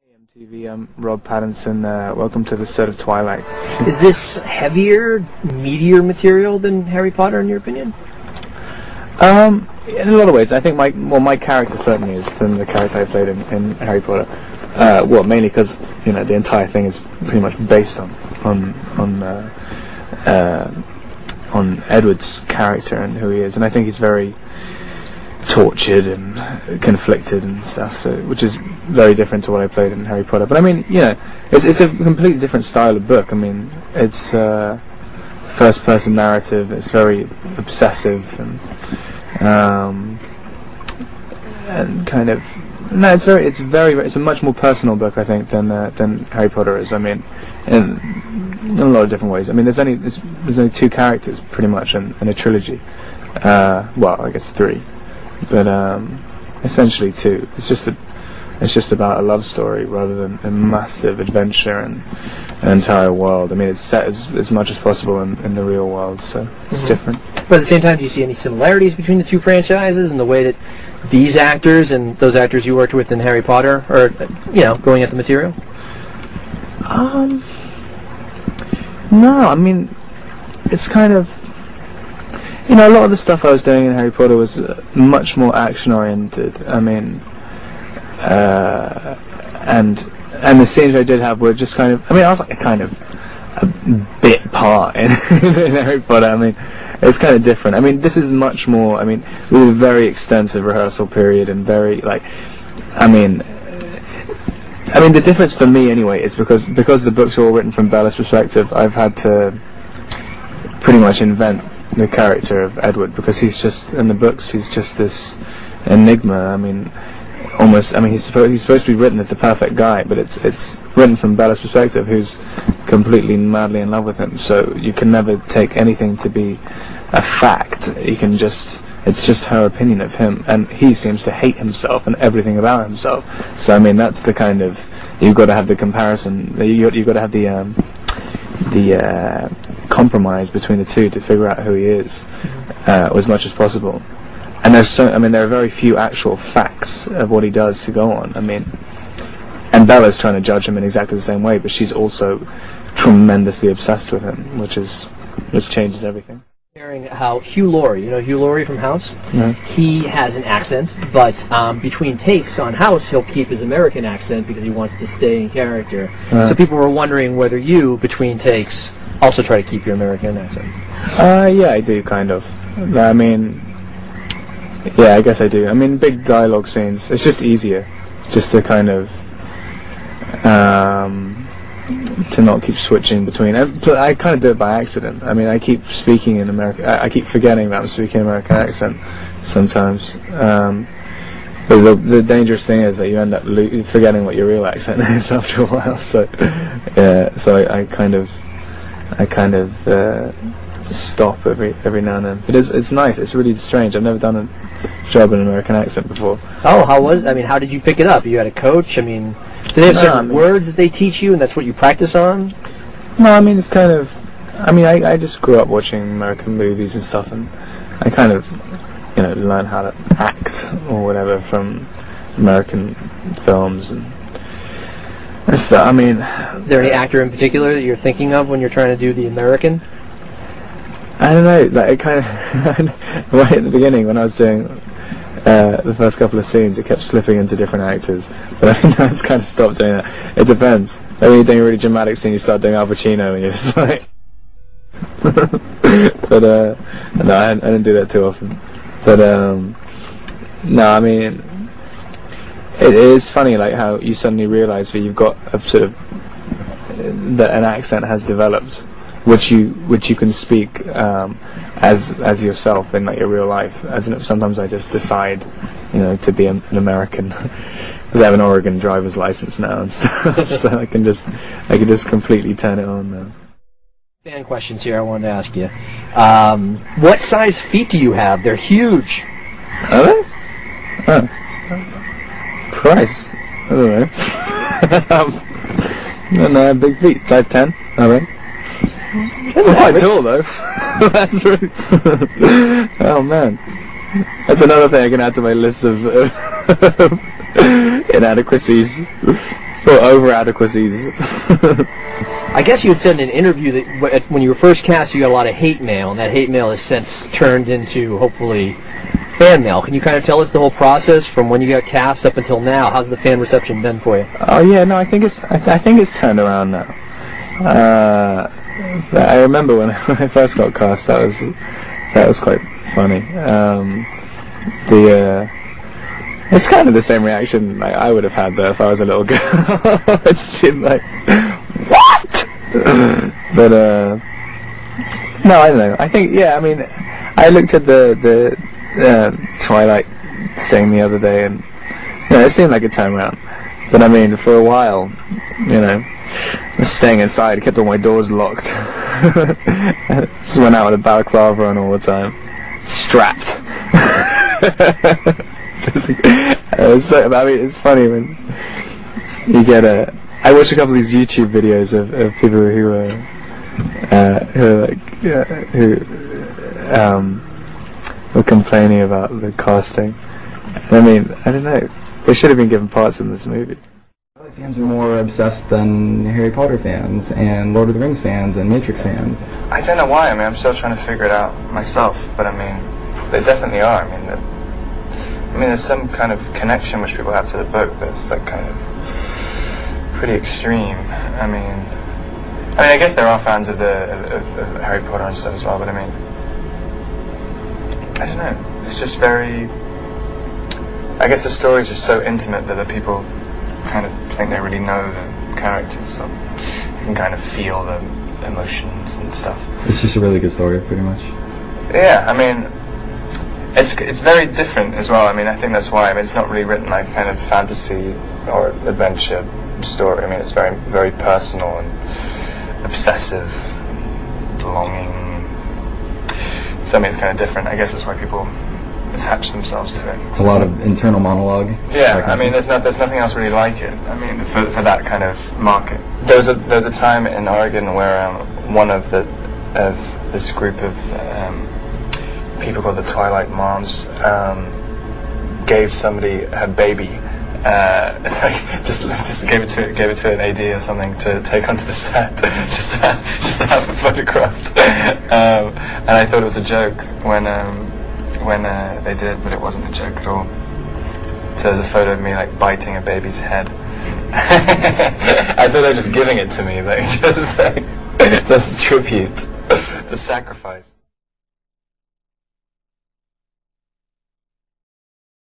MTV, I'm Rob Pattinson. Welcome to the set of Twilight. Is this heavier, meatier material than Harry Potter, in your opinion? In a lot of ways. I think my character certainly is than the character I played in Harry Potter. Well, mainly because the entire thing is pretty much based on Edward's character and who he is, and I think he's very tortured and conflicted and stuff, so which is very different to what I played in Harry Potter. But I mean, it's a completely different style of book. I mean, it's first-person narrative. It's very obsessive and kind of it's a much more personal book, I think, than Harry Potter is. I mean, in a lot of different ways. I mean, there's only two characters pretty much in a trilogy. Well, I guess three. But essentially two. It's just about a love story rather than a massive adventure and an entire world. I mean, it's set as much as possible in the real world, so it's different. But at the same time, do you see any similarities between the two franchises and the way that these actors and those actors you worked with in Harry Potter are, going at the material? No, I mean, it's kind of... a lot of the stuff I was doing in Harry Potter was much more action-oriented. I mean, and the scenes I did have were just kind of... I mean, I was like a bit part in Harry Potter. I mean, it's kind of different. I mean, this is much more... I mean, we had a very extensive rehearsal period and very, I mean, the difference for me, anyway, is because the books are all written from Bella's perspective, I've had to pretty much invent the character of Edward, because he's just, in the books, he's just this enigma. I mean, almost, he's supposed to be written as the perfect guy, but it's written from Bella's perspective, who's completely madly in love with him, so you can never take anything to be a fact. It's just her opinion of him, and he seems to hate himself and everything about himself. So I mean, that's the kind of, you've got to have the comparison, you've got to have the compromise between the two to figure out who he is as much as possible. And there are very few actual facts of what he does to go on. I mean, and Bella's trying to judge him in exactly the same way, but she's also tremendously obsessed with him, which changes everything. Hearing how Hugh Laurie, Hugh Laurie from House, he has an accent, but between takes on House, he'll keep his American accent because he wants to stay in character. So people were wondering whether you, between takes, also try to keep your American accent. Yeah, I do, kind of. I mean, yeah, I guess I do. I mean, big dialogue scenes, it's just easier just to kind of to not keep switching between. I kind of do it by accident. I mean, I keep speaking in American. I keep forgetting that I'm speaking American accent sometimes. But the dangerous thing is that you end up forgetting what your real accent is after a while. So yeah, so I kind of stop every now and then. It's nice. It's really strange. I've never done a job in an American accent before. Oh, how did you pick it up? You had a coach? I mean, do they have certain words that they teach you and that's what you practice on? No, I mean, it's kind of... I just grew up watching American movies and stuff, and I kind of, learn how to act or whatever from American films and stuff. I mean... Is there any actor in particular that you're thinking of when you're trying to do the American? I don't know, it kind of... right at the beginning, when I was doing the first couple of scenes, it kept slipping into different actors. But I think that's kind of stopped doing that. It depends. When you're doing a really dramatic scene, you start doing Al Pacino, and you're just like... But, no, I didn't do that too often. But, no, I mean... It is funny, how you suddenly realise that you've got a sort of... that an accent has developed, which you can speak as yourself in your real life. Sometimes I just decide, to be an American because I have an Oregon driver's license now and stuff, so I can just completely turn it on now. Fan questions here I wanted to ask you. What size feet do you have? They're huge. Are they? Oh. Christ. I don't know. No, I have big feet. Size 10, I think. Quite tall though. That's really... Oh man, that's another thing I can add to my list of inadequacies. for over adequacies. I guess you had said in an interview that when you were first cast, you got a lot of hate mail, and that hate mail has since turned into, hopefully, fan mail. Can you kind of tell us the whole process from when you got cast up until now? How's the fan reception been for you? Oh yeah, no, I think it's turned around now. But I remember when I first got cast, that was quite funny. It's kind of the same reaction like I would have had though if I was a little girl. I'd just been like, what? But no, I don't know. I think I mean, I looked at the Twilight thing the other day, and it seemed like a turnaround. But I mean, for a while, I was staying inside, kept all my doors locked. Just went out with a balaclava on all the time, strapped. I mean, it's funny when you get I watch a couple of these YouTube videos of people who are complaining about the casting. I mean, I don't know. They should have been given parts in this movie. Fans are more obsessed than Harry Potter fans and Lord of the Rings fans and Matrix fans. I don't know why. I mean, I'm still trying to figure it out myself. But I mean, they definitely are. I mean, there's some kind of connection which people have to the book that's like kind of pretty extreme. I mean, I guess there are fans of Harry Potter and stuff as well. But I mean, I don't know. It's just very. I guess the story is just so intimate that the people kind of think they really know the characters, so you can kind of feel the emotions and stuff. It's just a really good story, pretty much. Yeah, I mean, it's very different as well. I mean, I think that's why. I mean, it's not really written like kind of fantasy or adventure story. I mean, it's very, very personal and obsessive, belonging. So I mean, it's kind of different. I guess that's why people attach themselves to it. A lot of internal monologue. Yeah, I mean, there's nothing else really like it. I mean, for that kind of market. There was a time in Oregon where one of this group of people called the Twilight Moms gave somebody her baby. Just gave it to an AD or something to take onto the set, just to have it photographed. And I thought it was a joke when they did, but it wasn't a joke at all. So there's a photo of me like biting a baby's head. I thought they were just giving it to me, like just like that's a tribute to sacrifice.